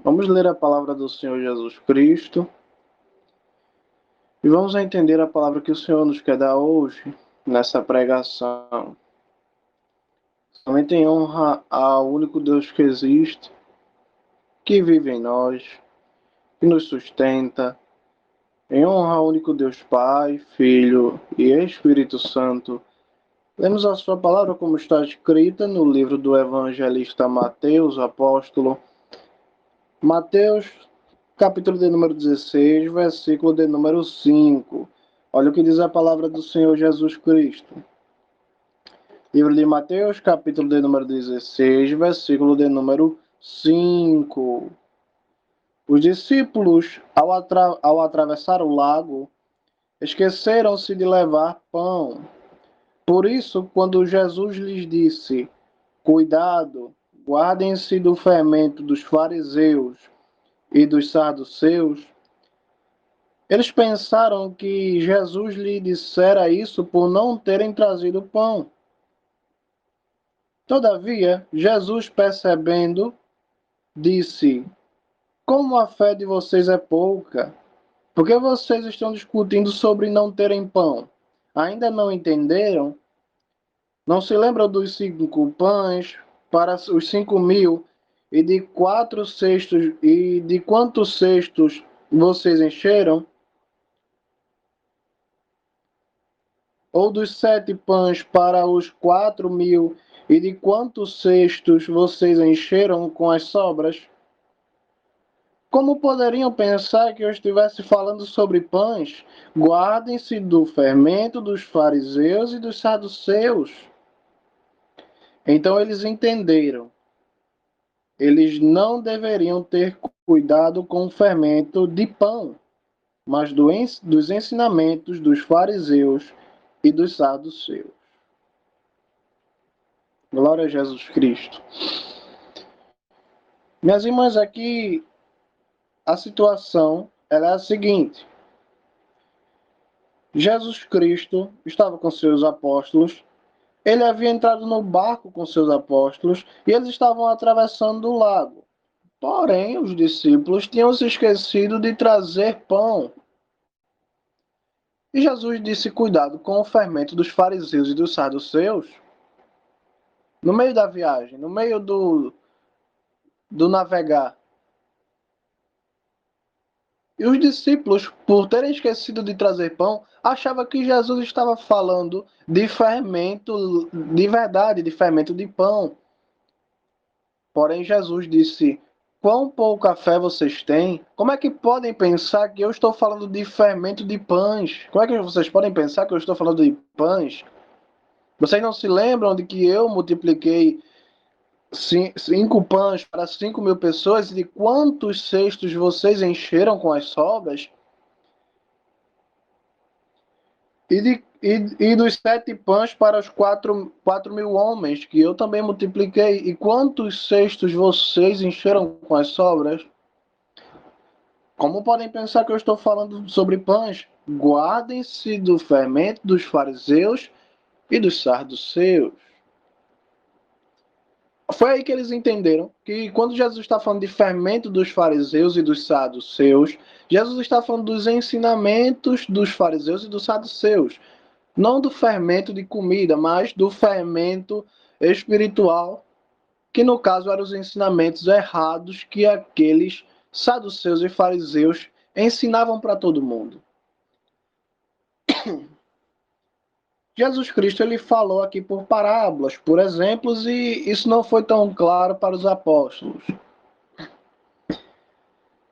Vamos ler a palavra do Senhor Jesus Cristo e vamos entender a palavra que o Senhor nos quer dar hoje nessa pregação. Somente em honra ao único Deus que existe, que vive em nós, que nos sustenta, em honra ao único Deus Pai, Filho e Espírito Santo. Lemos a sua palavra como está escrita no livro do evangelista Mateus, apóstolo. Mateus, capítulo de número 16, versículo de número 5. Olha o que diz a palavra do Senhor Jesus Cristo. Livro de Mateus, capítulo de número 16, versículo de número 5. Os discípulos, ao atravessar o lago, esqueceram-se de levar pão. Por isso, quando Jesus lhes disse: Cuidado, guardem-se do fermento dos fariseus e dos saduceus, eles pensaram que Jesus lhe dissera isso por não terem trazido pão. Todavia, Jesus, percebendo, disse: Como a fé de vocês é pouca, por que vocês estão discutindo sobre não terem pão? Ainda não entenderam? Não se lembram dos 5 pães para os 5.000 e de 4 cestos e de quantos cestos vocês encheram? Ou dos 7 pães para os 4.000 e de quantos cestos vocês encheram com as sobras? Como poderiam pensar que eu estivesse falando sobre pães? Guardem-se do fermento dos fariseus e dos saduceus. Então eles entenderam. Eles não deveriam ter cuidado com o fermento de pão, mas dos ensinamentos dos fariseus e dos saduceus. Glória a Jesus Cristo. Minhas irmãs, aqui a situação ela é a seguinte. Jesus Cristo estava com seus apóstolos, ele havia entrado no barco com seus apóstolos e eles estavam atravessando o lago. Porém, os discípulos tinham se esquecido de trazer pão. E Jesus disse: Cuidado com o fermento dos fariseus e dos saduceus. No meio da viagem, no meio do navegar. E os discípulos, por terem esquecido de trazer pão, achavam que Jesus estava falando de fermento de verdade, de fermento de pão. Porém, Jesus disse: Quão pouca fé vocês têm? Como é que podem pensar que eu estou falando de fermento de pães? Como é que vocês podem pensar que eu estou falando de pães? Vocês não se lembram de que eu multipliquei 5 pães para 5.000 pessoas e de quantos cestos vocês encheram com as sobras? E dos 7 pães para os 4.000 homens, que eu também multipliquei. E quantos cestos vocês encheram com as sobras? Como podem pensar que eu estou falando sobre pães? Guardem-se do fermento dos fariseus e dos saduceus. Foi aí que eles entenderam que quando Jesus está falando de fermento dos fariseus e dos saduceus, Jesus está falando dos ensinamentos dos fariseus e dos saduceus. Não do fermento de comida, mas do fermento espiritual, que no caso eram os ensinamentos errados que aqueles saduceus e fariseus ensinavam para todo mundo. Jesus Cristo ele falou aqui por parábolas, por exemplos, e isso não foi tão claro para os apóstolos.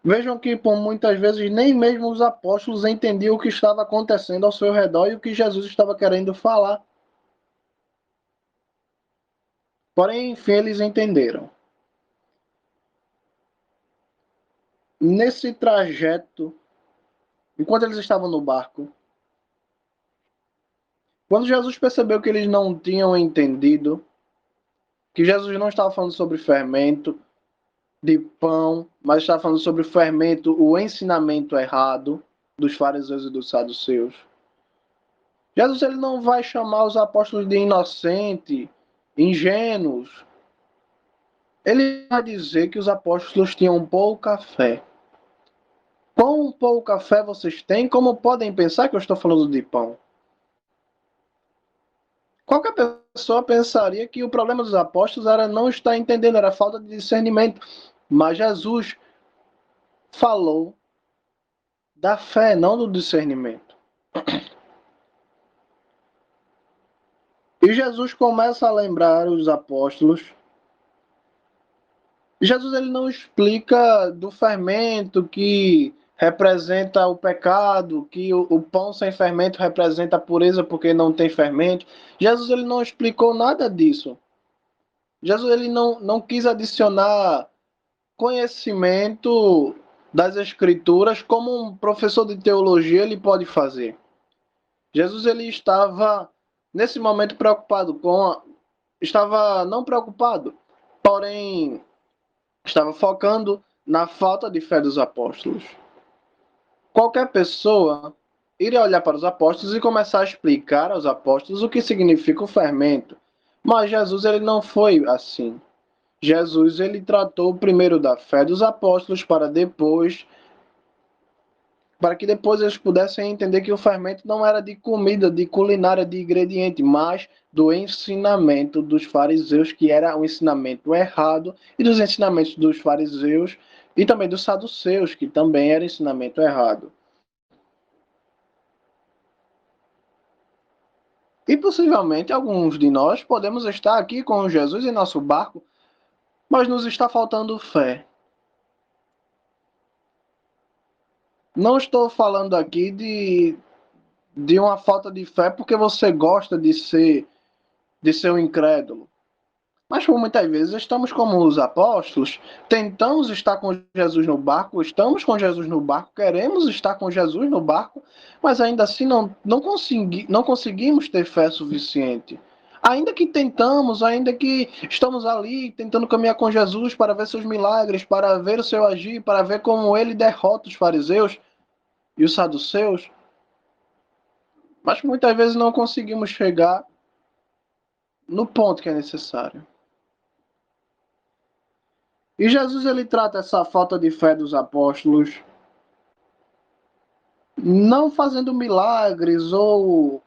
Vejam que por muitas vezes nem mesmo os apóstolos entendiam o que estava acontecendo ao seu redor e o que Jesus estava querendo falar. Porém, enfim, eles entenderam. Nesse trajeto, enquanto eles estavam no barco, quando Jesus percebeu que eles não tinham entendido, que Jesus não estava falando sobre fermento de pão, mas estava falando sobre o fermento, o ensinamento errado dos fariseus e dos saduceus. Jesus ele não vai chamar os apóstolos de inocentes, ingênuos. ele vai dizer que os apóstolos tinham pouca fé. Quão pouca fé vocês têm? Como podem pensar que eu estou falando de pão? Qualquer pessoa pensaria que o problema dos apóstolos era não estar entendendo, era falta de discernimento. Mas Jesus falou da fé, não do discernimento. E Jesus começa a lembrar os apóstolos. Jesus ele não explica do fermento que representa o pecado, que o pão sem fermento representa a pureza porque não tem fermento. Jesus ele não explicou nada disso. Jesus ele não quis adicionar conhecimento das escrituras como um professor de teologia ele pode fazer. Jesus ele estava nesse momento preocupado estava não preocupado, porém estava focando na falta de fé dos apóstolos. Qualquer pessoa iria olhar para os apóstolos e começar a explicar aos apóstolos o que significa o fermento. Mas Jesus ele não foi assim. Jesus ele tratou primeiro da fé dos apóstolos para que depois eles pudessem entender que o fermento não era de comida, de culinária, de ingrediente, mas do ensinamento dos fariseus, que era um ensinamento errado, e dos ensinamentos dos fariseus e também dos saduceus, que também era ensinamento errado. E possivelmente alguns de nós podemos estar aqui com Jesus em nosso barco, mas nos está faltando fé. Não estou falando aqui de uma falta de fé porque você gosta de ser um incrédulo. Mas por muitas vezes estamos como os apóstolos, tentamos estar com Jesus no barco, estamos com Jesus no barco, queremos estar com Jesus no barco, mas ainda assim não conseguimos ter fé suficiente. Ainda que tentamos, ainda que estamos ali tentando caminhar com Jesus para ver seus milagres, para ver o seu agir, para ver como ele derrota os fariseus e os saduceus, mas muitas vezes não conseguimos chegar no ponto que é necessário. E Jesus ele trata essa falta de fé dos apóstolos não fazendo milagres ou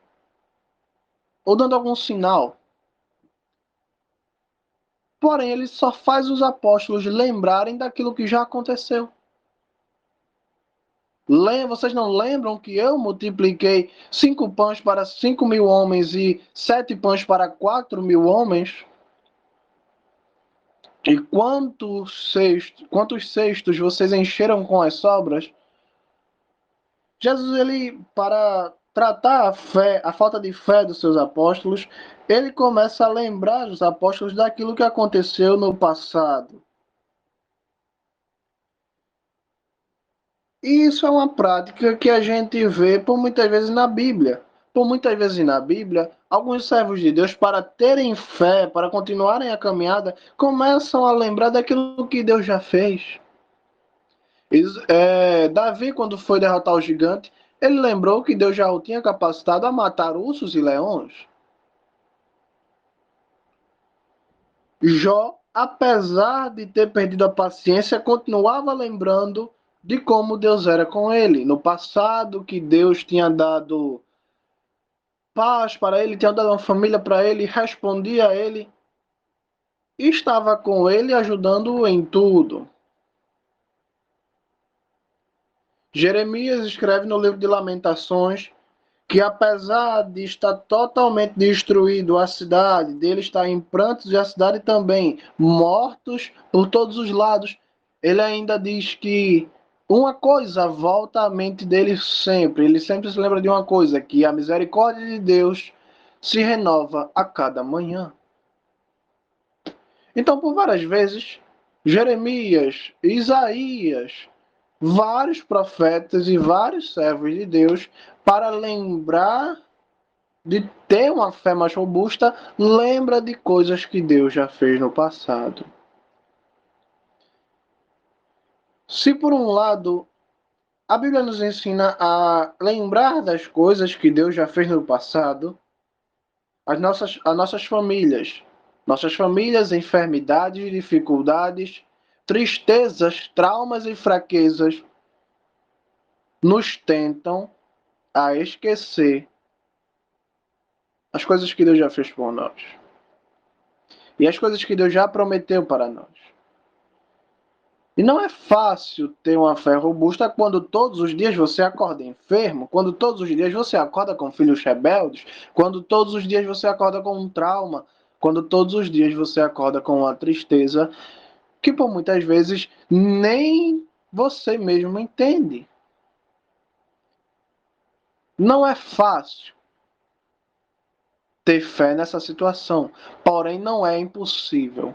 dando algum sinal. Porém, ele só faz os apóstolos lembrarem daquilo que já aconteceu. Vocês não lembram que eu multipliquei 5 pães para 5.000 homens e 7 pães para 4.000 homens? E quantos cestos vocês encheram com as sobras? Jesus, ele, para tratar a fé, a falta de fé dos seus apóstolos, ele começa a lembrar os apóstolos daquilo que aconteceu no passado. E isso é uma prática que a gente vê por muitas vezes na Bíblia. Por muitas vezes na Bíblia, alguns servos de Deus, para terem fé, para continuarem a caminhada, começam a lembrar daquilo que Deus já fez. Davi, quando foi derrotar o gigante, ele lembrou que Deus já o tinha capacitado a matar ursos e leões. Jó, apesar de ter perdido a paciência, continuava lembrando de como Deus era com ele. No passado, que Deus tinha dado paz para ele, tinha dado uma família para ele, respondia a ele e estava com ele, ajudando-o em tudo. Jeremias escreve no livro de Lamentações que apesar de estar totalmente destruído a cidade, dele estar em prantos e a cidade também mortos por todos os lados, ele ainda diz que uma coisa volta à mente dele sempre. Ele sempre se lembra de uma coisa, que a misericórdia de Deus se renova a cada manhã. Então, por várias vezes, Jeremias, Isaías, vários profetas e vários servos de Deus, para lembrar de ter uma fé mais robusta, lembra de coisas que Deus já fez no passado. Se por um lado a Bíblia nos ensina a lembrar das coisas que Deus já fez no passado, as nossas famílias Nossas famílias, enfermidades, dificuldades, tristezas, traumas e fraquezas nos tentam a esquecer as coisas que Deus já fez por nós e as coisas que Deus já prometeu para nós. E não é fácil ter uma fé robusta quando todos os dias você acorda enfermo, quando todos os dias você acorda com filhos rebeldes, quando todos os dias você acorda com um trauma, quando todos os dias você acorda com uma tristeza que por muitas vezes nem você mesmo entende. Não é fácil ter fé nessa situação, porém não é impossível.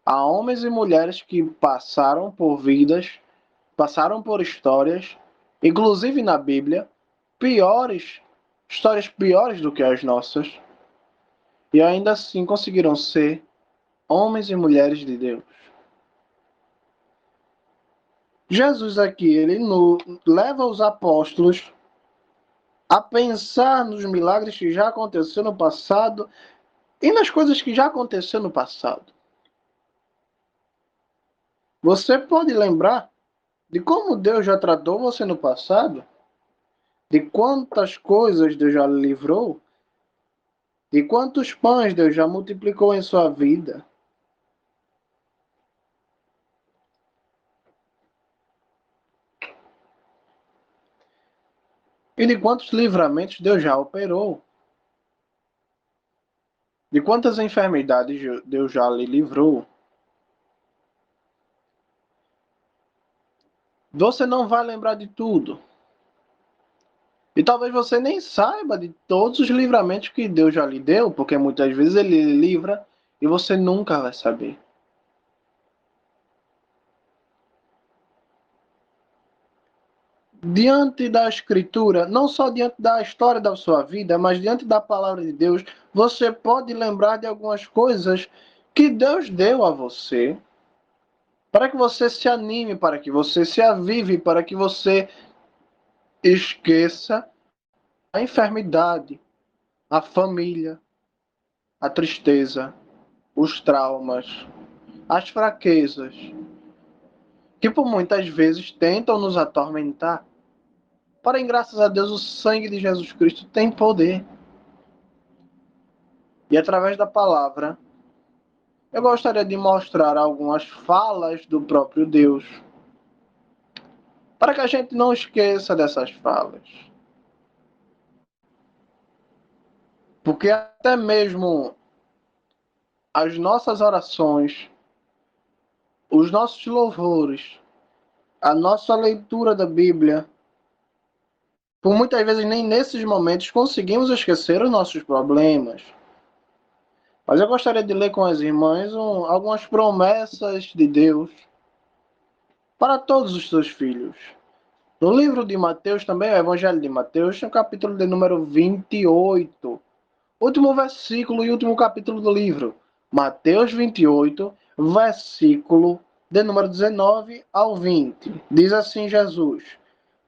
Há homens e mulheres que passaram por vidas, passaram por histórias, inclusive na Bíblia, piores, histórias piores do que as nossas, e ainda assim conseguiram ser homens e mulheres de Deus. Jesus aqui, ele leva os apóstolos a pensar nos milagres que já aconteceram no passado e nas coisas que já aconteceram no passado. Você pode lembrar de como Deus já tratou você no passado? De quantas coisas Deus já lhe livrou? De quantos pães Deus já multiplicou em sua vida? E de quantos livramentos Deus já operou? De quantas enfermidades Deus já lhe livrou? Você não vai lembrar de tudo. E talvez você nem saiba de todos os livramentos que Deus já lhe deu, porque muitas vezes Ele lhe livra e você nunca vai saber. Diante da Escritura, não só diante da história da sua vida, mas diante da palavra de Deus, você pode lembrar de algumas coisas que Deus deu a você, para que você se anime, para que você se avive, para que você esqueça a enfermidade, a família, a tristeza, os traumas, as fraquezas, que por muitas vezes tentam nos atormentar. Porém, graças a Deus, o sangue de Jesus Cristo tem poder. E através da palavra, eu gostaria de mostrar algumas falas do próprio Deus, para que a gente não esqueça dessas falas. Porque até mesmo as nossas orações, os nossos louvores, a nossa leitura da Bíblia, por muitas vezes nem nesses momentos conseguimos esquecer os nossos problemas. Mas eu gostaria de ler com as irmãs algumas promessas de Deus para todos os seus filhos. No livro de Mateus, também o Evangelho de Mateus, no capítulo de número 28, último versículo e último capítulo do livro. Mateus 28, versículo de número 19 ao 20. Diz assim Jesus: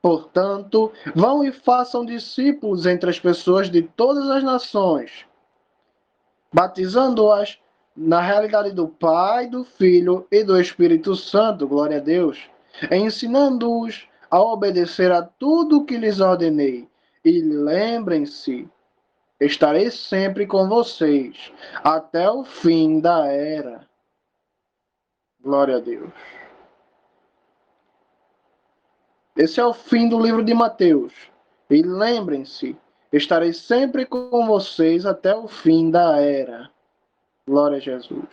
Portanto, vão e façam discípulos entre as pessoas de todas as nações, batizando-as na realidade do Pai, do Filho e do Espírito Santo, glória a Deus, ensinando-os a obedecer a tudo o que lhes ordenei. E lembrem-se, estarei sempre com vocês até o fim da era. Glória a Deus. Esse é o fim do livro de Mateus. E lembrem-se, estarei sempre com vocês até o fim da era. Glória a Jesus.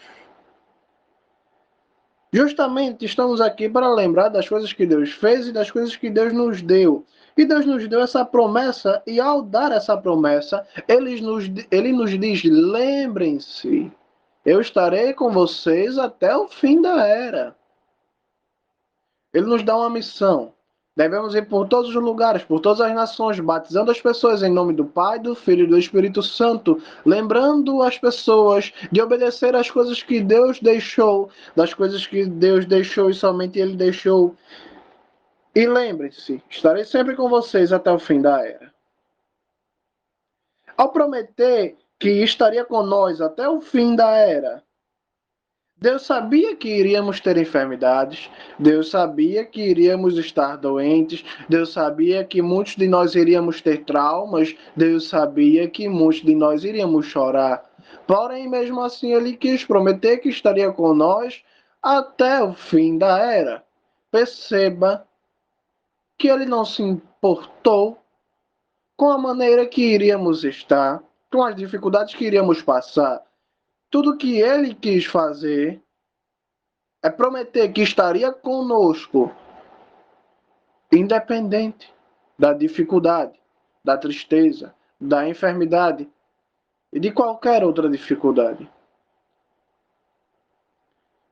Justamente estamos aqui para lembrar das coisas que Deus fez e das coisas que Deus nos deu. E Deus nos deu essa promessa, e ao dar essa promessa, Ele nos diz: lembrem-se, eu estarei com vocês até o fim da era. Ele nos dá uma missão. Devemos ir por todos os lugares, por todas as nações, batizando as pessoas em nome do Pai, do Filho e do Espírito Santo, lembrando as pessoas de obedecer às coisas que Deus deixou, das coisas que Deus deixou e somente Ele deixou. E lembre-se, estarei sempre com vocês até o fim da era. Ao prometer que estaria com nós até o fim da era. Deus sabia que iríamos ter enfermidades, Deus sabia que iríamos estar doentes, Deus sabia que muitos de nós iríamos ter traumas, Deus sabia que muitos de nós iríamos chorar. Porém, mesmo assim, Ele quis prometer que estaria com nós até o fim da era. Perceba que Ele não se importou com a maneira que iríamos estar, com as dificuldades que iríamos passar. Tudo que Ele quis fazer é prometer que estaria conosco, independente da dificuldade, da tristeza, da enfermidade e de qualquer outra dificuldade.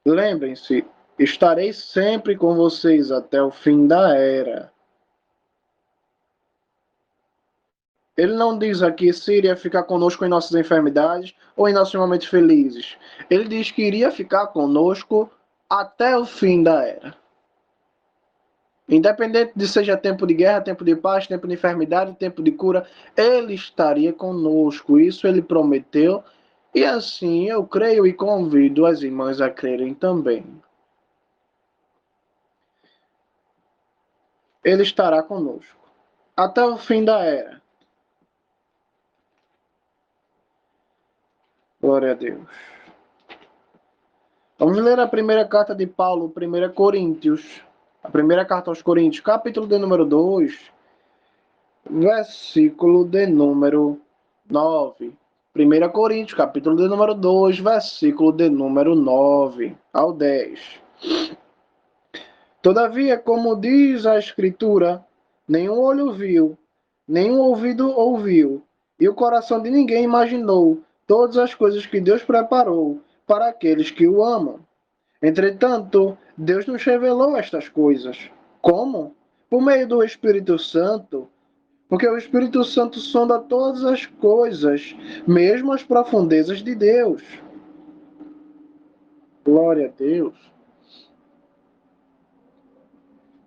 Lembrem-se, estarei sempre com vocês até o fim da era. Ele não diz aqui se iria ficar conosco em nossas enfermidades ou em nossos momentos felizes. Ele diz que iria ficar conosco até o fim da era. Independente de seja tempo de guerra, tempo de paz, tempo de enfermidade, tempo de cura, Ele estaria conosco. Isso Ele prometeu. E assim eu creio e convido as irmãs a crerem também. Ele estará conosco até o fim da era. Glória a Deus. Vamos ler a primeira carta de Paulo, 1 Coríntios. A primeira carta aos Coríntios, capítulo de número 2, versículo de número 9. 1 Coríntios, capítulo de número 2, versículo de número 9 ao 10. Todavia, como diz a Escritura, nenhum olho viu, nenhum ouvido ouviu, e o coração de ninguém imaginou todas as coisas que Deus preparou para aqueles que o amam. Entretanto, Deus nos revelou estas coisas. Como? Por meio do Espírito Santo, porque o Espírito Santo sonda todas as coisas, mesmo as profundezas de Deus. Glória a Deus.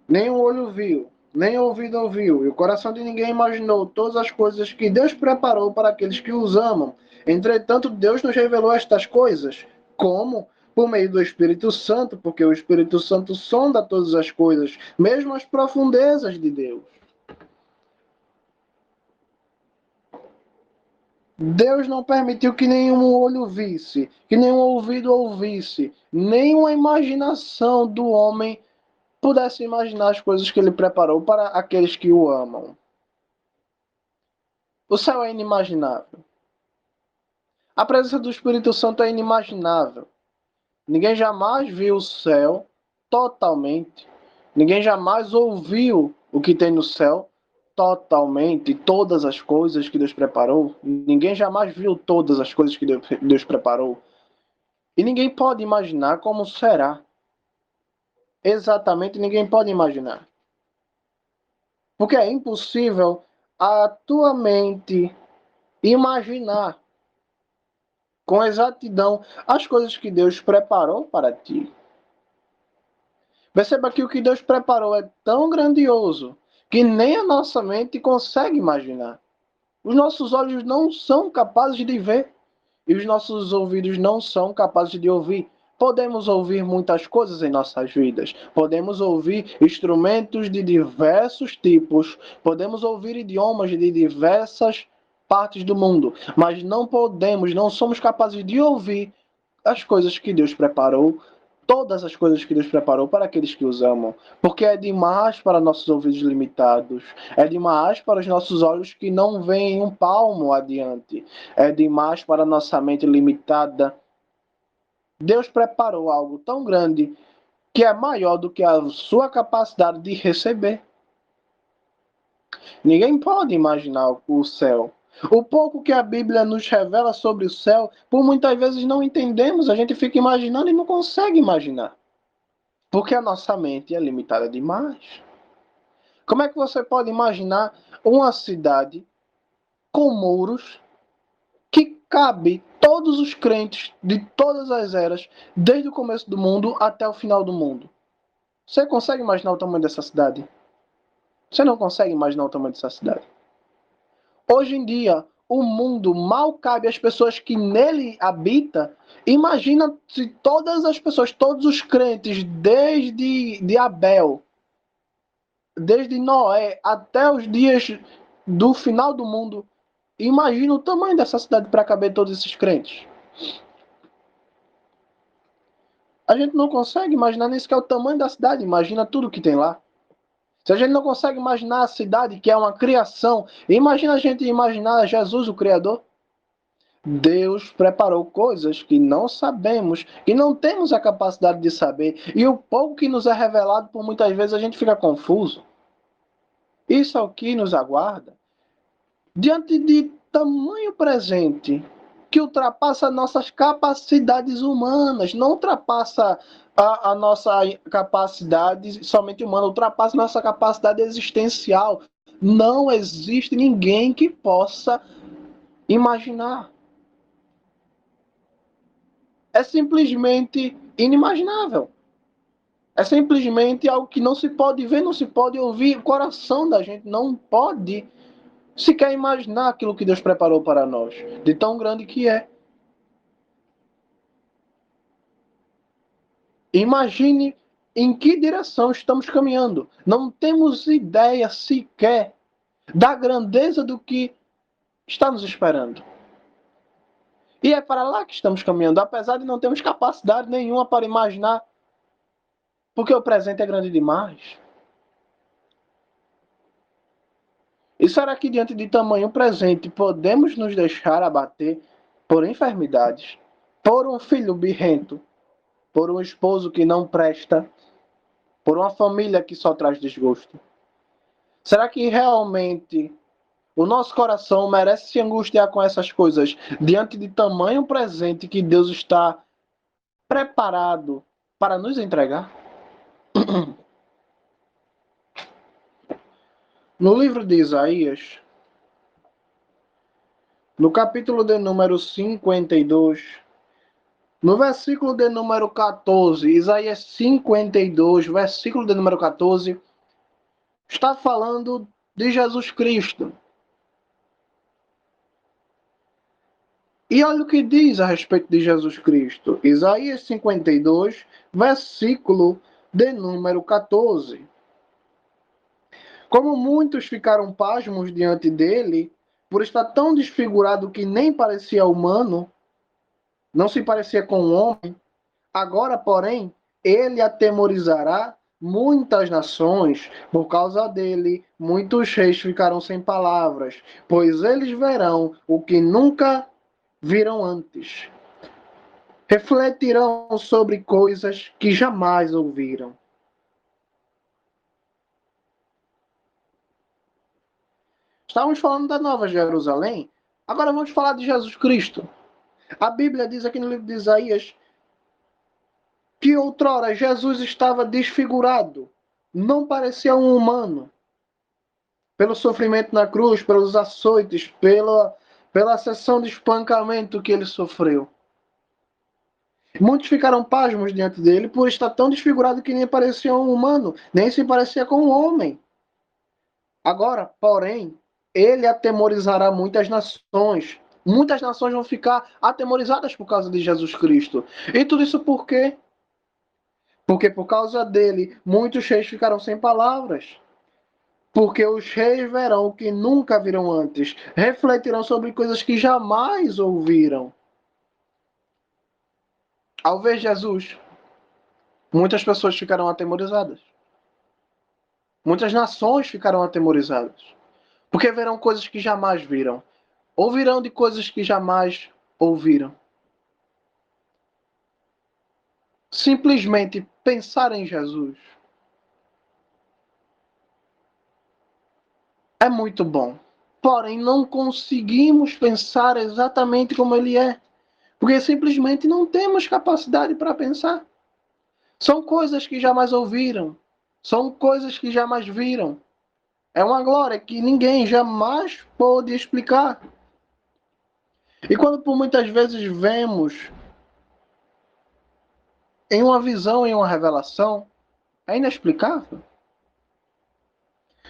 Nem o olho viu, nem o ouvido ouviu, e o coração de ninguém imaginou todas as coisas que Deus preparou para aqueles que os amam. Entretanto, Deus nos revelou estas coisas. Como? Por meio do Espírito Santo, porque o Espírito Santo sonda todas as coisas, mesmo as profundezas de Deus. Deus não permitiu que nenhum olho visse, que nenhum ouvido ouvisse, nenhuma imaginação do homem pudesse imaginar as coisas que ele preparou para aqueles que o amam. O céu é inimaginável. A presença do Espírito Santo é inimaginável. Ninguém jamais viu o céu totalmente. Ninguém jamais ouviu o que tem no céu totalmente, todas as coisas que Deus preparou. Ninguém jamais viu todas as coisas que Deus preparou. E ninguém pode imaginar como será. Exatamente, ninguém pode imaginar. Porque é impossível a tua mente imaginar com exatidão as coisas que Deus preparou para ti. Perceba que o que Deus preparou é tão grandioso que nem a nossa mente consegue imaginar. Os nossos olhos não são capazes de ver e os nossos ouvidos não são capazes de ouvir. Podemos ouvir muitas coisas em nossas vidas. Podemos ouvir instrumentos de diversos tipos. Podemos ouvir idiomas de diversas partes do mundo. Mas não somos capazes de ouvir as coisas que Deus preparou, todas as coisas que Deus preparou para aqueles que os amam. Porque é demais para nossos ouvidos limitados. É demais para os nossos olhos que não veem um palmo adiante. É demais para nossa mente limitada. Deus preparou algo tão grande que é maior do que a sua capacidade de receber. Ninguém pode imaginar o céu. O pouco que a Bíblia nos revela sobre o céu, por muitas vezes não entendemos, a gente fica imaginando e não consegue imaginar. Porque a nossa mente é limitada demais. Como é que você pode imaginar uma cidade com muros que cabe todos os crentes de todas as eras, desde o começo do mundo até o final do mundo? Você consegue imaginar o tamanho dessa cidade? Você não consegue imaginar o tamanho dessa cidade. Hoje em dia, o mundo mal cabe às pessoas que nele habitam, imagina se todas as pessoas, todos os crentes, desde Abel, desde Noé até os dias do final do mundo, imagina o tamanho dessa cidade para caber todos esses crentes. A gente não consegue imaginar nem sequer o tamanho da cidade, imagina tudo que tem lá. Se a gente não consegue imaginar a cidade, que é uma criação, imagina a gente imaginar Jesus, o Criador. Deus preparou coisas que não sabemos, que não temos a capacidade de saber, e o pouco que nos é revelado, por muitas vezes a gente fica confuso. Isso é o que nos aguarda. Diante de tamanho presente que ultrapassa nossas capacidades humanas, não ultrapassa a nossa capacidade somente humana, ultrapassa nossa capacidade existencial. Não existe ninguém que possa imaginar. É simplesmente inimaginável. É simplesmente algo que não se pode ver, não se pode ouvir. O coração da gente não pode sequer imaginar aquilo que Deus preparou para nós, de tão grande que é. Imagine em que direção estamos caminhando. Não temos ideia sequer da grandeza do que está nos esperando. E é para lá que estamos caminhando, apesar de não termos capacidade nenhuma para imaginar, porque o presente é grande demais. E será que diante de tamanho presente podemos nos deixar abater por enfermidades, por um filho birrento, por um esposo que não presta, por uma família que só traz desgosto? Será que realmente o nosso coração merece se angustiar com essas coisas diante de tamanho presente que Deus está preparado para nos entregar? No livro de Isaías, no capítulo de número 52, no versículo de número 14, Isaías 52, versículo de número 14, está falando de Jesus Cristo. E olha o que diz a respeito de Jesus Cristo. Isaías 52, versículo de número 14. Como muitos ficaram pasmos diante dele, por estar tão desfigurado que nem parecia humano, não se parecia com um homem, agora, porém, ele atemorizará muitas nações. Por causa dele, muitos reis ficarão sem palavras, pois eles verão o que nunca viram antes. Refletirão sobre coisas que jamais ouviram. Estávamos falando da Nova Jerusalém, agora vamos falar de Jesus Cristo. A Bíblia diz aqui no livro de Isaías que outrora Jesus estava desfigurado, não parecia um humano, pelo sofrimento na cruz, pelos açoites, pela sessão de espancamento que ele sofreu. Muitos ficaram pasmos diante dele por estar tão desfigurado que nem parecia um humano, nem se parecia com um homem. Agora, porém, ele atemorizará muitas nações. Muitas nações vão ficar atemorizadas por causa de Jesus Cristo. E tudo isso por quê? Porque por causa dele, muitos reis ficaram sem palavras. Porque os reis verão o que nunca viram antes, refletirão sobre coisas que jamais ouviram. Ao ver Jesus, muitas pessoas ficarão atemorizadas. Muitas nações ficarão atemorizadas. Porque verão coisas que jamais viram. Ouvirão de coisas que jamais ouviram. Simplesmente pensar em Jesus é muito bom. Porém, não conseguimos pensar exatamente como ele é. Porque simplesmente não temos capacidade para pensar. São coisas que jamais ouviram. São coisas que jamais viram. É uma glória que ninguém jamais pôde explicar. E quando por muitas vezes vemos em uma visão, em uma revelação, é inexplicável.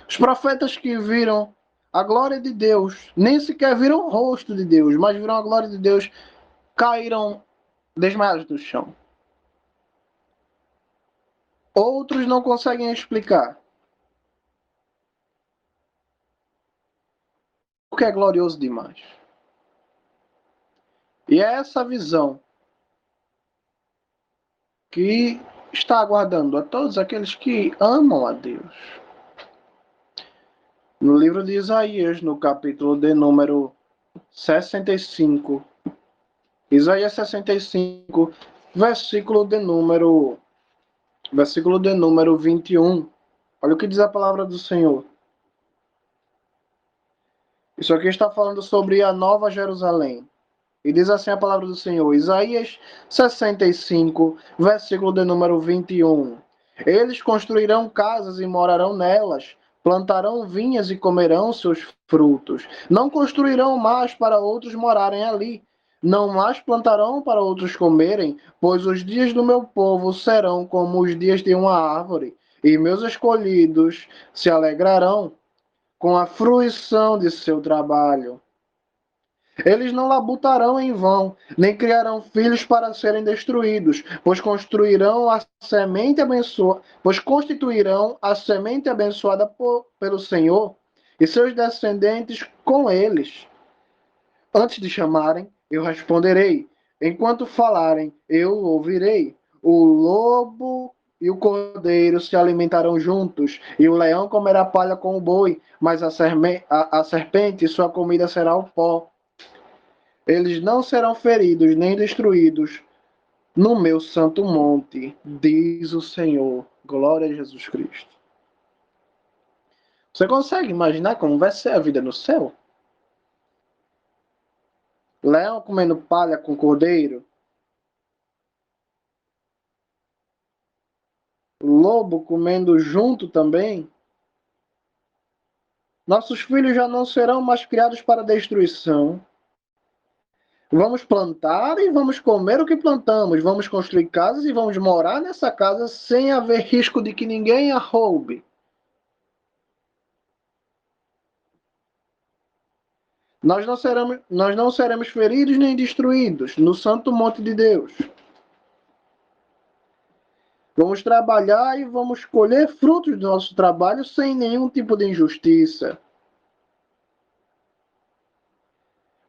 Os profetas que viram a glória de Deus, nem sequer viram o rosto de Deus, mas viram a glória de Deus, caíram desmaiados no chão. Outros não conseguem explicar o que é glorioso demais. E é essa visão que está aguardando a todos aqueles que amam a Deus. No livro de Isaías, no capítulo de número 65, Isaías 65, versículo de número 21. Olha o que diz a palavra do Senhor. Isso aqui está falando sobre a Nova Jerusalém. E diz assim a palavra do Senhor, Isaías 65, versículo de número 21. Eles construirão casas e morarão nelas, plantarão vinhas e comerão seus frutos. Não construirão mais para outros morarem ali, não mais plantarão para outros comerem, pois os dias do meu povo serão como os dias de uma árvore, e meus escolhidos se alegrarão com a fruição de seu trabalho. Eles não labutarão em vão, nem criarão filhos para serem destruídos, pois constituirão a semente abençoada pelo Senhor e seus descendentes com eles. Antes de chamarem, eu responderei. Enquanto falarem, eu ouvirei. O lobo e o cordeiro se alimentarão juntos, e o leão comerá palha com o boi, mas a serpente, sua comida será o pó. Eles não serão feridos nem destruídos no meu santo monte, diz o Senhor. Glória a Jesus Cristo. Você consegue imaginar como vai ser a vida no céu? Leão comendo palha com cordeiro. Lobo comendo junto também. Nossos filhos já não serão mais criados para destruição. Vamos plantar e vamos comer o que plantamos. Vamos construir casas e vamos morar nessa casa sem haver risco de que ninguém a roube. Nós não seremos feridos nem destruídos no santo monte de Deus. Vamos trabalhar e vamos colher frutos do nosso trabalho sem nenhum tipo de injustiça.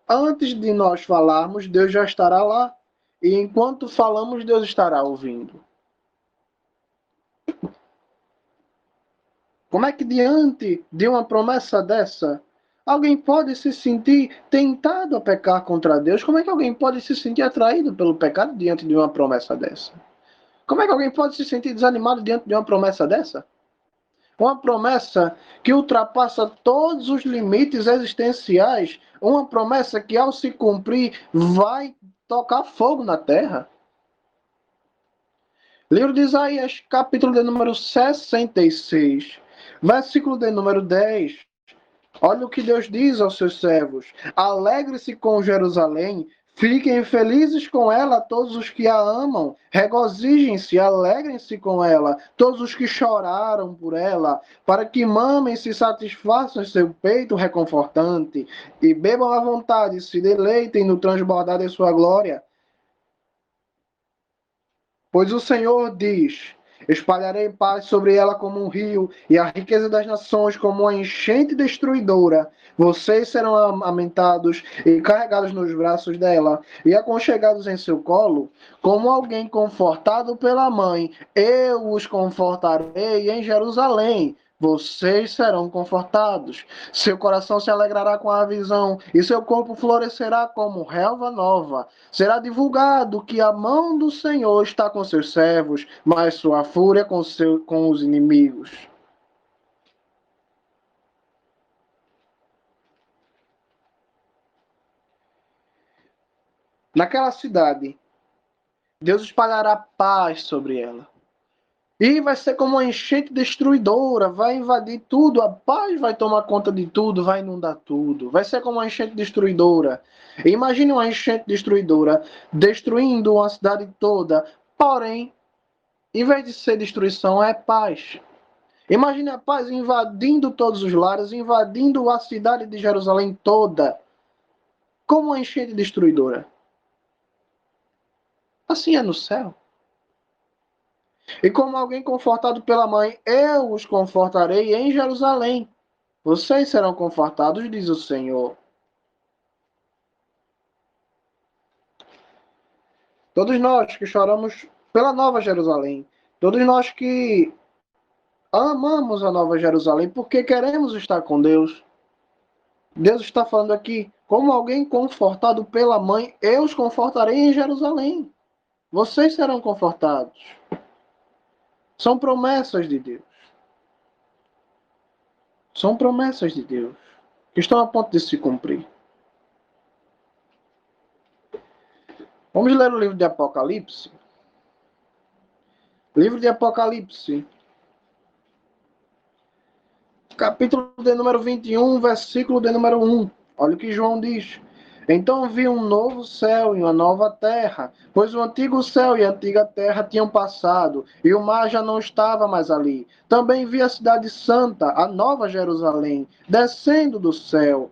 Antes de nós falarmos, Deus já estará lá. E enquanto falamos, Deus estará ouvindo. Como é que diante de uma promessa dessa, alguém pode se sentir tentado a pecar contra Deus? Como é que alguém pode se sentir atraído pelo pecado diante de uma promessa dessa? Como é que alguém pode se sentir desanimado diante de uma promessa dessa? Uma promessa que ultrapassa todos os limites existenciais. Uma promessa que, ao se cumprir, vai tocar fogo na terra. Livro de Isaías, capítulo de número 66, versículo de número 10. Olha o que Deus diz aos seus servos. Alegre-se com Jerusalém, fiquem felizes com ela todos os que a amam. Regozijem-se, alegrem-se com ela todos os que choraram por ela, para que mamem e se satisfaçam em seu peito reconfortante, e bebam à vontade, se deleitem no transbordar de sua glória. Pois o Senhor diz: espalharei paz sobre ela como um rio, e a riqueza das nações como uma enchente destruidora. Vocês serão amamentados e carregados nos braços dela, e aconchegados em seu colo, como alguém confortado pela mãe. Eu os confortarei em Jerusalém. Vocês serão confortados. Seu coração se alegrará com a visão, e seu corpo florescerá como relva nova. Será divulgado que a mão do Senhor está com seus servos, mas sua fúria com os inimigos. Naquela cidade, Deus espalhará paz sobre ela. E vai ser como uma enchente destruidora, vai invadir tudo, a paz vai tomar conta de tudo, vai inundar tudo. Vai ser como uma enchente destruidora. Imagine uma enchente destruidora destruindo uma cidade toda, porém, em vez de ser destruição, é paz. Imagine a paz invadindo todos os lares, invadindo a cidade de Jerusalém toda, como uma enchente destruidora. Assim é no céu. E como alguém confortado pela mãe, eu os confortarei em Jerusalém. Vocês serão confortados, diz o Senhor. Todos nós que choramos pela Nova Jerusalém, todos nós que amamos a Nova Jerusalém porque queremos estar com Deus. Deus está falando aqui, como alguém confortado pela mãe, eu os confortarei em Jerusalém. Vocês serão confortados. São promessas de Deus. São promessas de Deus que estão a ponto de se cumprir. Vamos ler o livro de Apocalipse. Livro de Apocalipse, capítulo de número 21, versículo de número 1. Olha o que João diz. Então vi um novo céu e uma nova terra, pois o antigo céu e a antiga terra tinham passado, e o mar já não estava mais ali. Também vi a cidade santa, a nova Jerusalém, descendo do céu,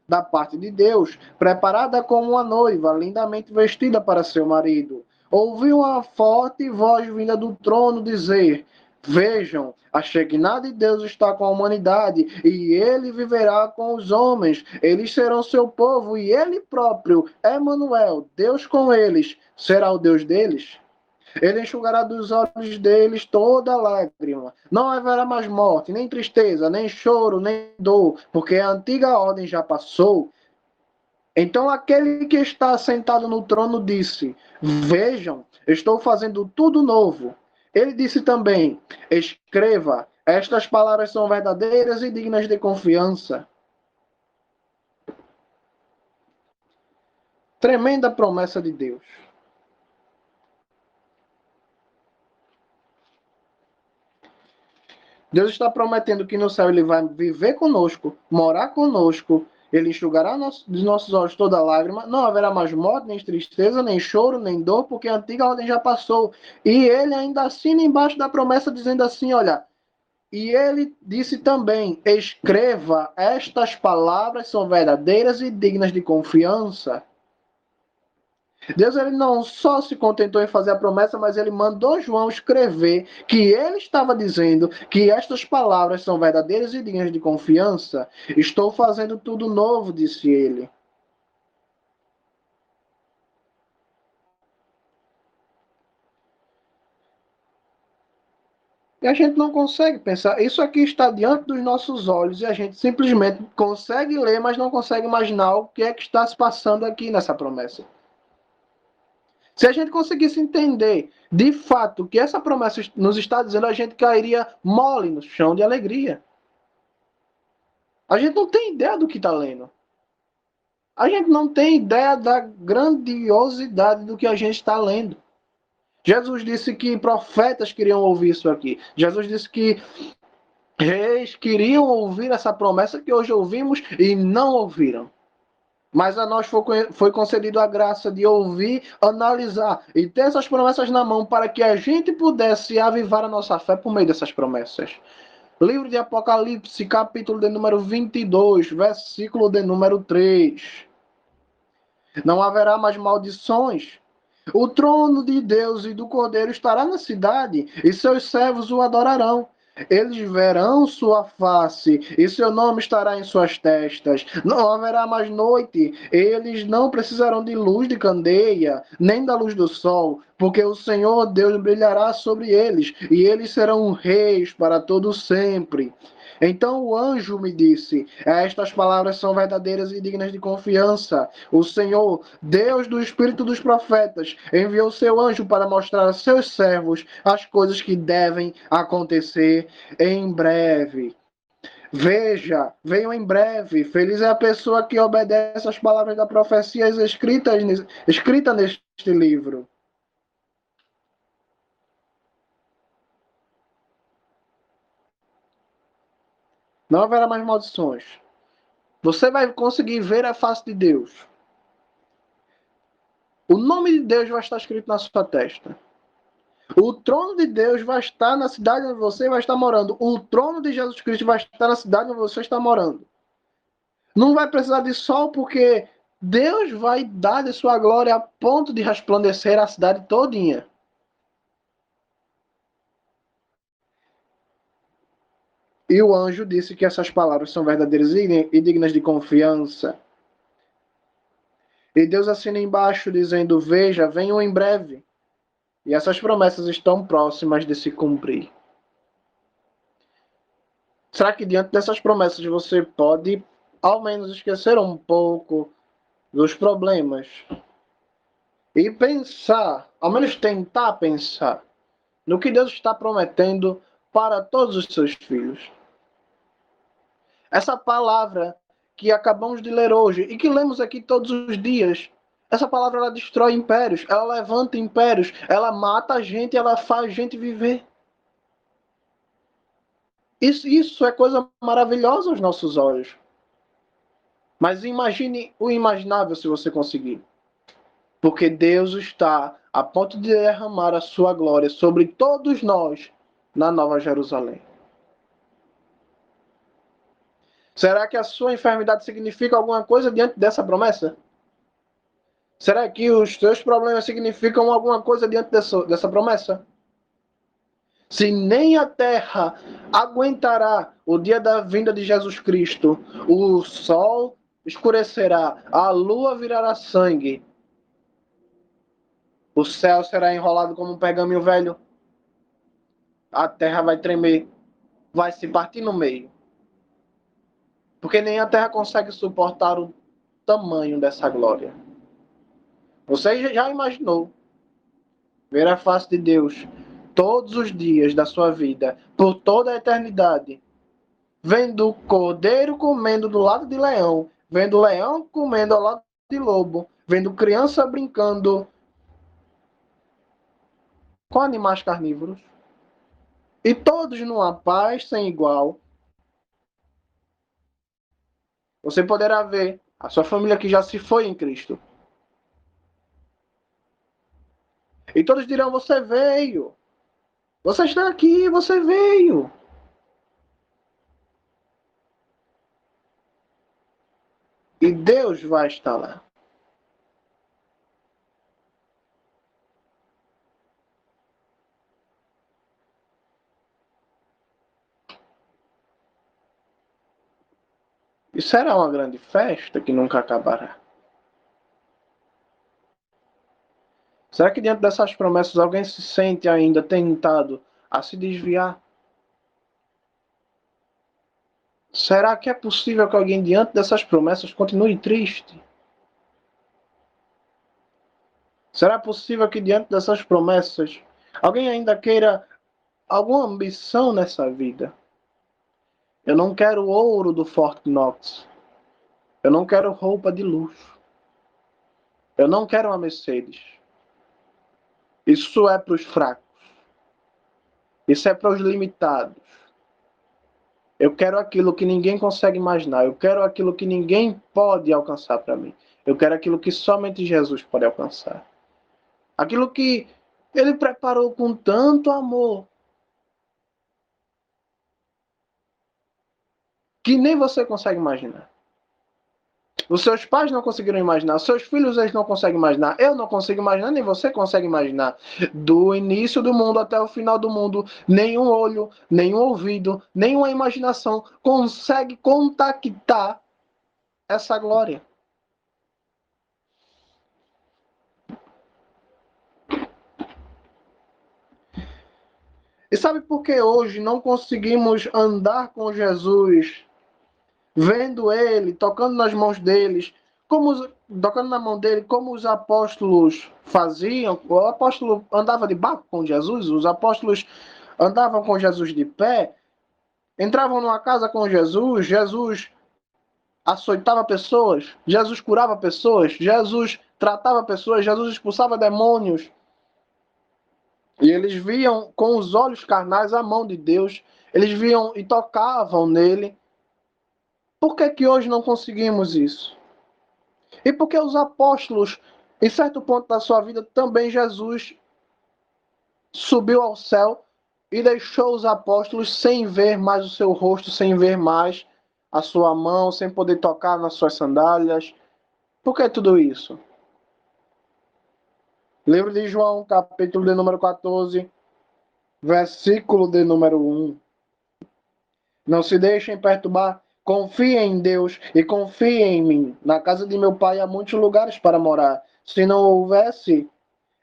da parte de Deus, preparada como uma noiva, lindamente vestida para seu marido. Ouvi uma forte voz vinda do trono dizer: Vejam, a Shekinah de Deus está com a humanidade, e ele viverá com os homens. Eles serão seu povo, e ele próprio, Emanuel, Deus com eles, será o Deus deles. Ele enxugará dos olhos deles toda lágrima. Não haverá mais morte, nem tristeza, nem choro, nem dor, porque a antiga ordem já passou. Então aquele que está sentado no trono disse: Vejam, estou fazendo tudo novo. Ele disse também: Escreva, estas palavras são verdadeiras e dignas de confiança. Tremenda promessa de Deus. Deus está prometendo que no céu ele vai viver conosco, morar conosco, ele enxugará dos nossos olhos toda lágrima, não haverá mais morte, nem tristeza, nem choro, nem dor, porque a antiga ordem já passou. E ele ainda assina embaixo da promessa dizendo assim, olha, e ele disse também, escreva, estas palavras são verdadeiras e dignas de confiança. Deus ele não só se contentou em fazer a promessa, mas ele mandou João escrever que ele estava dizendo que estas palavras são verdadeiras e dignas de confiança. Estou fazendo tudo novo, disse ele. E a gente não consegue pensar. Isso aqui está diante dos nossos olhos e a gente simplesmente consegue ler, mas não consegue imaginar o que é que está se passando aqui nessa promessa. Se a gente conseguisse entender de fato o que essa promessa nos está dizendo, a gente cairia mole no chão de alegria. A gente não tem ideia do que está lendo. A gente não tem ideia da grandiosidade do que a gente está lendo. Jesus disse que profetas queriam ouvir isso aqui. Jesus disse que reis queriam ouvir essa promessa que hoje ouvimos e não ouviram. Mas a nós foi concedido a graça de ouvir, analisar e ter essas promessas na mão para que a gente pudesse avivar a nossa fé por meio dessas promessas. Livro de Apocalipse, capítulo de número 22, versículo de número 3. Não haverá mais maldições. O trono de Deus e do Cordeiro estará na cidade, e seus servos o adorarão. Eles verão sua face, e seu nome estará em suas testas. Não haverá mais noite. Eles não precisarão de luz de candeia, nem da luz do sol, porque o Senhor Deus brilhará sobre eles, e eles serão reis para todo sempre. Então o anjo me disse: Estas palavras são verdadeiras e dignas de confiança. O Senhor, Deus do Espírito dos profetas, enviou seu anjo para mostrar a seus servos as coisas que devem acontecer em breve. Veja, venham em breve. Feliz é a pessoa que obedece às palavras da profecia escrita neste livro. Não haverá mais maldições. Você vai conseguir ver a face de Deus. O nome de Deus vai estar escrito na sua testa. O trono de Deus vai estar na cidade onde você vai estar morando. O trono de Jesus Cristo vai estar na cidade onde você está morando. Não vai precisar de sol porque Deus vai dar de sua glória a ponto de resplandecer a cidade todinha. E o anjo disse que essas palavras são verdadeiras e dignas de confiança. E Deus assina embaixo dizendo: Veja, venho em breve. E essas promessas estão próximas de se cumprir. Será que diante dessas promessas você pode, ao menos, esquecer um pouco dos problemas e pensar, ao menos tentar pensar, no que Deus está prometendo para todos os seus filhos? Essa palavra que acabamos de ler hoje e que lemos aqui todos os dias, essa palavra ela destrói impérios, ela levanta impérios, ela mata a gente, ela faz a gente viver. Isso é coisa maravilhosa aos nossos olhos. Mas imagine o imaginável se você conseguir. Porque Deus está a ponto de derramar a sua glória sobre todos nós na Nova Jerusalém. Será que a sua enfermidade significa alguma coisa diante dessa promessa? Será que os seus problemas significam alguma coisa diante dessa promessa? Se nem a terra aguentará o dia da vinda de Jesus Cristo, o sol escurecerá, a lua virará sangue, o céu será enrolado como um pergaminho velho, a terra vai tremer, vai se partir no meio. Porque nem a terra consegue suportar o tamanho dessa glória. Você já imaginou ver a face de Deus todos os dias da sua vida, por toda a eternidade, vendo o cordeiro comendo do lado de leão, vendo o leão comendo ao lado de lobo, vendo criança brincando com animais carnívoros, e todos numa paz sem igual? Você poderá ver a sua família que já se foi em Cristo. E todos dirão: Você veio. Você está aqui, você veio. E Deus vai estar lá. E será uma grande festa que nunca acabará. Será que diante dessas promessas alguém se sente ainda tentado a se desviar? Será que é possível que alguém diante dessas promessas continue triste? Será possível que diante dessas promessas alguém ainda queira alguma ambição nessa vida? Eu não quero ouro do Fort Knox. Eu não quero roupa de luxo. Eu não quero uma Mercedes. Isso é para os fracos. Isso é para os limitados. Eu quero aquilo que ninguém consegue imaginar. Eu quero aquilo que ninguém pode alcançar para mim. Eu quero aquilo que somente Jesus pode alcançar. Aquilo que Ele preparou com tanto amor que nem você consegue imaginar. Os seus pais não conseguiram imaginar, os seus filhos eles não conseguem imaginar, eu não consigo imaginar, nem você consegue imaginar. Do início do mundo até o final do mundo, nenhum olho, nenhum ouvido, nenhuma imaginação consegue contactar essa glória. E sabe por que hoje não conseguimos andar com Jesus, vendo Ele, tocando nas mãos deles, tocando na mão dele, como os apóstolos faziam? O apóstolo andava de barco com Jesus, os apóstolos andavam com Jesus de pé, entravam numa casa com Jesus, Jesus açoitava pessoas, Jesus curava pessoas, Jesus tratava pessoas, Jesus expulsava demônios. E eles viam com os olhos carnais a mão de Deus, eles viam e tocavam nele. Por que que hoje não conseguimos isso? E por que os apóstolos, em certo ponto da sua vida, também Jesus subiu ao céu e deixou os apóstolos sem ver mais o seu rosto, sem ver mais a sua mão, sem poder tocar nas suas sandálias. Por que tudo isso? Livro de João, capítulo de número 14, versículo de número 1. Não se deixem perturbar, confiem em Deus e confiem em mim. Na casa de meu pai há muitos lugares para morar. Se não houvesse,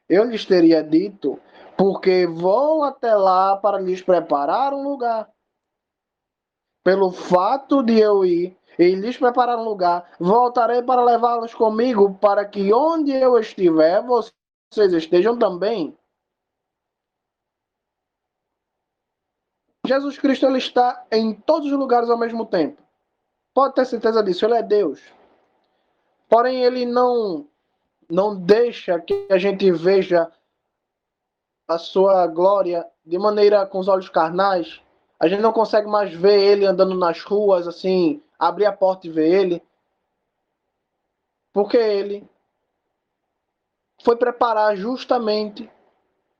eu lhes teria dito, porque vou até lá para lhes preparar um lugar. Pelo fato de eu ir e lhes preparar um lugar, voltarei para levá-los comigo, para que onde eu estiver, vocês estejam também. Jesus Cristo ele está em todos os lugares ao mesmo tempo. Pode ter certeza disso, ele é Deus. Porém, ele não deixa que a gente veja a sua glória de maneira com os olhos carnais. A gente não consegue mais ver ele andando nas ruas, assim, abrir a porta e ver ele. Porque ele foi preparar justamente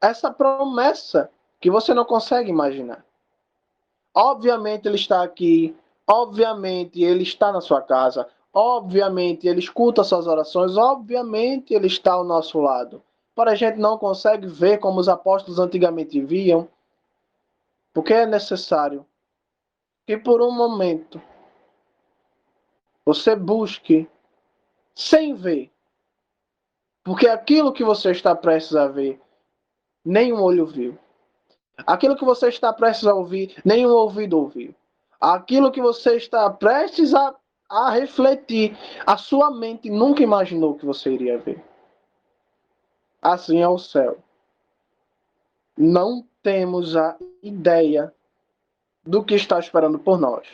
essa promessa que você não consegue imaginar. Obviamente ele está aqui, obviamente ele está na sua casa, obviamente ele escuta suas orações, obviamente ele está ao nosso lado. Porém a gente não consegue ver como os apóstolos antigamente viam, porque é necessário que por um momento você busque sem ver, porque aquilo que você está prestes a ver, nenhum olho viu. Aquilo que você está prestes a ouvir, nenhum ouvido ouviu. Aquilo que você está prestes a refletir, a sua mente nunca imaginou que você iria ver. Assim é o céu. Não temos a ideia do que está esperando por nós.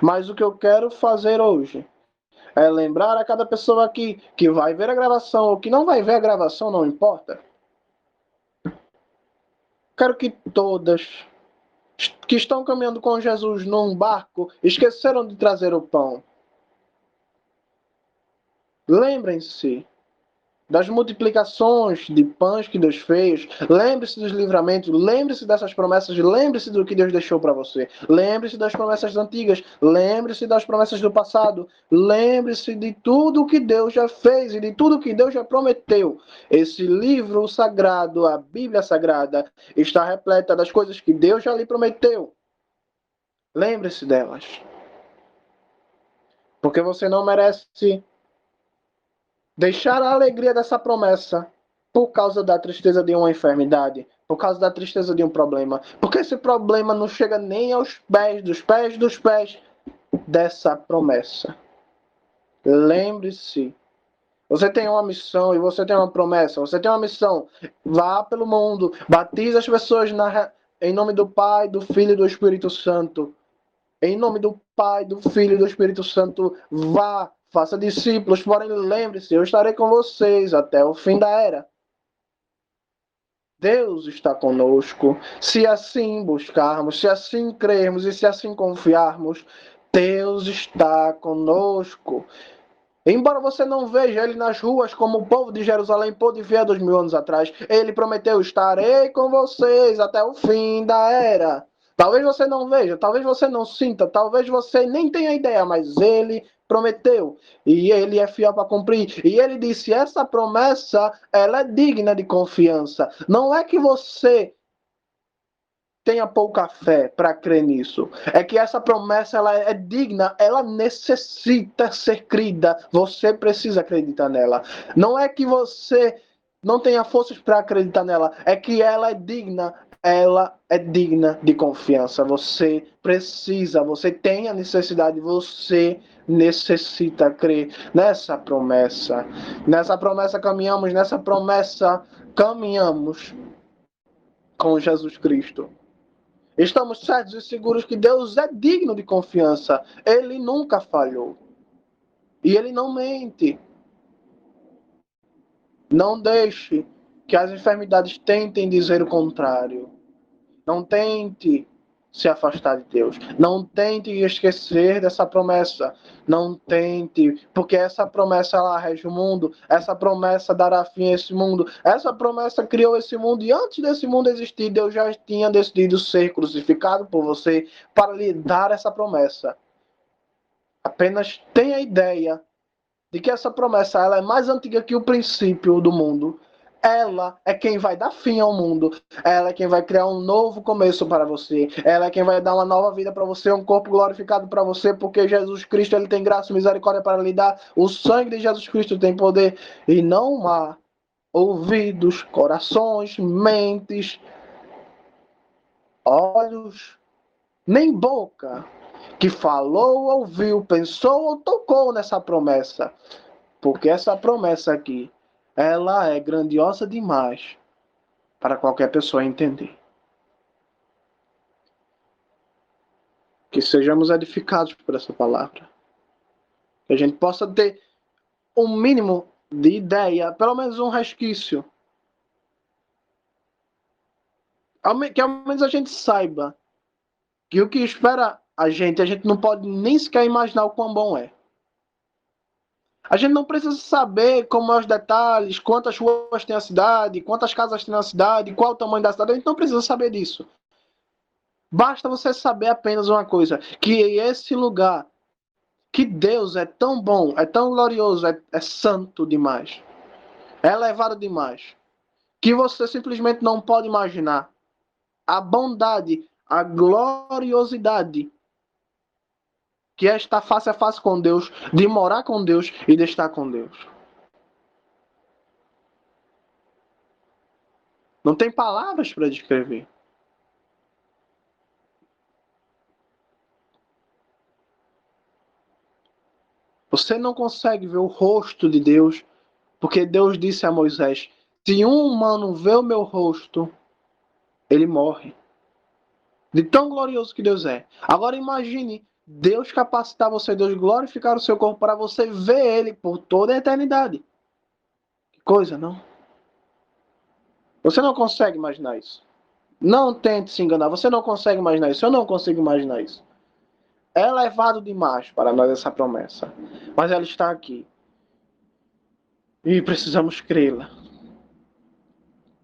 Mas o que eu quero fazer hoje é lembrar a cada pessoa aqui que vai ver a gravação ou que não vai ver a gravação, não importa. Quero que todas que estão caminhando com Jesus num barco esqueceram de trazer o pão. Lembrem-se das multiplicações de pães que Deus fez. Lembre-se dos livramentos. Lembre-se dessas promessas. Lembre-se do que Deus deixou para você. Lembre-se das promessas antigas. Lembre-se das promessas do passado. Lembre-se de tudo que Deus já fez e de tudo que Deus já prometeu. Esse livro sagrado, a Bíblia Sagrada, está repleta das coisas que Deus já lhe prometeu. Lembre-se delas. Porque você não merece deixar a alegria dessa promessa por causa da tristeza de uma enfermidade, por causa da tristeza de um problema. Porque esse problema não chega nem aos pés dos pés dos pés dessa promessa. Lembre-se, você tem uma missão e você tem uma promessa. Você tem uma missão. Vá pelo mundo, batize as pessoas em nome do Pai, do Filho e do Espírito Santo. Em nome do Pai, do Filho e do Espírito Santo, vá, faça discípulos, porém lembre-se, eu estarei com vocês até o fim da era. Deus está conosco. Se assim buscarmos, se assim crermos e se assim confiarmos, Deus está conosco. Embora você não veja ele nas ruas como o povo de Jerusalém pôde ver há 2000 anos atrás, ele prometeu: estarei com vocês até o fim da era. Talvez você não veja, talvez você não sinta, talvez você nem tenha ideia, mas ele prometeu e ele é fiel para cumprir. E ele disse: essa promessa, ela é digna de confiança. Não é que você tenha pouca fé para crer nisso. É que essa promessa ela é digna, ela necessita ser crida. Você precisa acreditar nela. Não é que você não tenha forças para acreditar nela, é que ela é digna de confiança. Você precisa, você tem a necessidade, você necessita crer nessa promessa. Nessa promessa caminhamos, nessa promessa caminhamos com Jesus Cristo. Estamos certos e seguros que Deus é digno de confiança. Ele nunca falhou. E ele não mente. Não deixe que as enfermidades tentem dizer o contrário. Não tente se afastar de Deus. Não tente esquecer dessa promessa. Não tente, porque essa promessa ela rege o mundo. Essa promessa dará fim a esse mundo. Essa promessa criou esse mundo e antes desse mundo existir, Deus já tinha decidido ser crucificado por você para lhe dar essa promessa. Apenas tenha a ideia de que essa promessa ela é mais antiga que o princípio do mundo. Ela é quem vai dar fim ao mundo. Ela é quem vai criar um novo começo para você. Ela é quem vai dar uma nova vida para você, um corpo glorificado para você, porque Jesus Cristo ele tem graça e misericórdia para lhe dar. O sangue de Jesus Cristo tem poder. E não há ouvidos, corações, mentes, olhos, nem boca que falou, ouviu, pensou ou tocou nessa promessa. Porque essa promessa aqui, ela é grandiosa demais para qualquer pessoa entender. Que sejamos edificados por essa palavra. Que a gente possa ter um mínimo de ideia, pelo menos um resquício. Que ao menos a gente saiba que o que espera a gente não pode nem sequer imaginar o quão bom é. A gente não precisa saber como é os detalhes, quantas ruas tem a cidade, quantas casas tem na cidade, qual o tamanho da cidade. A gente não precisa saber disso. Basta você saber apenas uma coisa, que esse lugar, que Deus é tão bom, é tão glorioso, é santo demais, é elevado demais, que você simplesmente não pode imaginar a bondade, a gloriosidade que é estar face a face com Deus, de morar com Deus e de estar com Deus. Não tem palavras para descrever. Você não consegue ver o rosto de Deus, porque Deus disse a Moisés: se um humano vê o meu rosto, ele morre. De tão glorioso que Deus é. Agora imagine Deus capacitar você, Deus glorificar o seu corpo para você ver ele por toda a eternidade. Que coisa, não? Você não consegue imaginar isso. Não tente se enganar. Você não consegue imaginar isso. Eu não consigo imaginar isso. É elevado demais para nós essa promessa. Mas ela está aqui. E precisamos crê-la.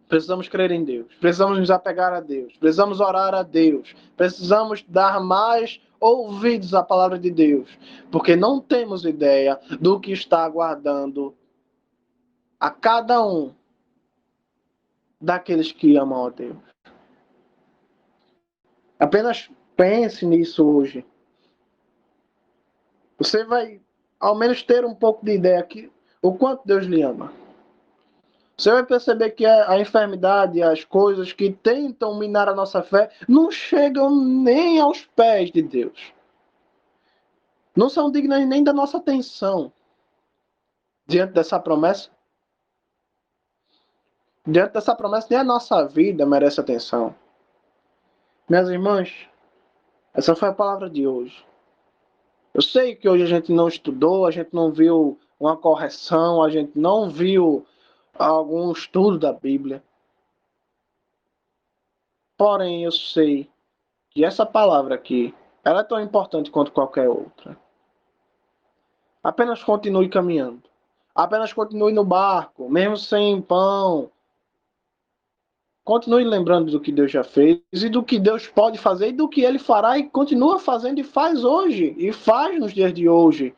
Precisamos crer em Deus. Precisamos nos apegar a Deus. Precisamos orar a Deus. Precisamos dar mais ouvidos à palavra de Deus. Porque não temos ideia do que está aguardando a cada um daqueles que amam a Deus. Apenas pense nisso hoje. Você vai, ao menos, ter um pouco de ideia que o quanto Deus lhe ama. Você vai perceber que a enfermidade, as coisas que tentam minar a nossa fé, não chegam nem aos pés de Deus. Não são dignas nem da nossa atenção diante dessa promessa. Diante dessa promessa, nem a nossa vida merece atenção. Minhas irmãs, essa foi a palavra de hoje. Eu sei que hoje a gente não estudou, a gente não viu uma correção, a gente não viu algum estudo da Bíblia. Porém, eu sei que essa palavra aqui, ela é tão importante quanto qualquer outra. Apenas continue caminhando. Apenas continue no barco, mesmo sem pão. Continue lembrando do que Deus já fez e do que Deus pode fazer e do que Ele fará e continua fazendo e faz hoje. E faz nos dias de hoje.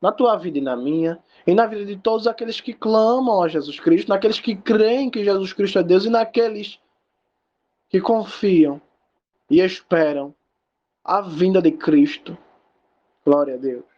Na tua vida e na minha. E na vida de todos aqueles que clamam a Jesus Cristo. Naqueles que creem que Jesus Cristo é Deus. E naqueles que confiam e esperam a vinda de Cristo. Glória a Deus.